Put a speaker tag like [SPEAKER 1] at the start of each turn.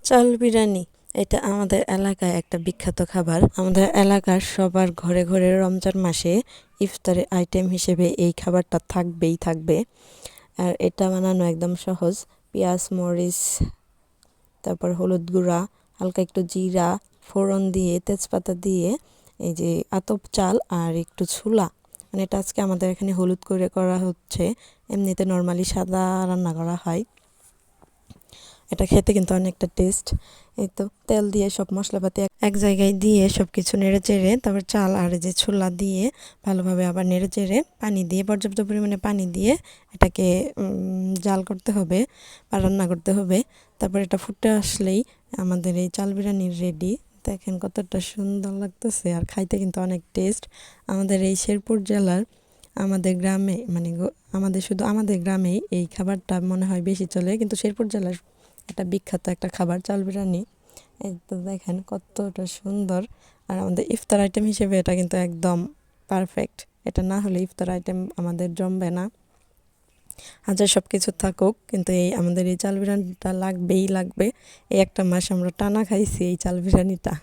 [SPEAKER 1] চাল বিরিয়ানি এটা আমাদের এলাকায় একটা বিখ্যাত খাবার। আমাদের এলাকার সবার ঘরে ঘরে রমজান মাসে ইফতারের আইটেম হিসেবে এই খাবারটা থাকবেই থাকবে। আর এটা বানানো একদম সহজ। পেঁয়াজ, মরিচ, তারপর হলুদ গুঁড়া, হালকা একটু জিরা, ফোড়ন দিয়ে, তেজপাতা দিয়ে, এই যে আতপ চাল আর একটু ছোলা, মানে এটা আজকে আমাদের এখানে হলুদ করে করা হচ্ছে, এমনিতে নর্মালি সাদা রান্না করা হয়। এটা খেতে কিন্তু অনেকটা টেস্ট। এই তো তেল দিয়ে সব মশলাপাতি এক জায়গায় দিয়ে সব কিছু নেড়ে চেড়ে, তারপর চাল আর যে ছোলা দিয়ে ভালোভাবে আবার নেড়ে চেড়ে পানি দিয়ে, পর্যাপ্ত পরিমাণে পানি দিয়ে এটাকে জাল করতে হবে বা রান্না করতে হবে। তারপর এটা ফুটে আসলেই আমাদের এই চাল বিরিয়ানি রেডি। দেখেন কতটা সুন্দর লাগতেছে, আর খাইতে কিন্তু অনেক টেস্ট। আমাদের এই শেরপুর জেলার আমাদের গ্রামে, মানে আমাদের গ্রামেই এই খাবারটা মনে হয় বেশি চলে, কিন্তু শেরপুর জেলার এটা বিখ্যাত একটা খাবার চাল বিরিয়ানি। এই তো দেখেন কতটা সুন্দর। আর আমাদের ইফতার আইটেম হিসেবে এটা কিন্তু একদম পারফেক্ট। এটা না হলে ইফতার আইটেম আমাদের জমবে না। হাজার সব কিছু থাকুক, কিন্তু আমাদের এই চাল বিরিয়ানিটা লাগবেই লাগবে। এই একটা মাস আমরা টানা খাইছি এই চাল বিরিয়ানিটা।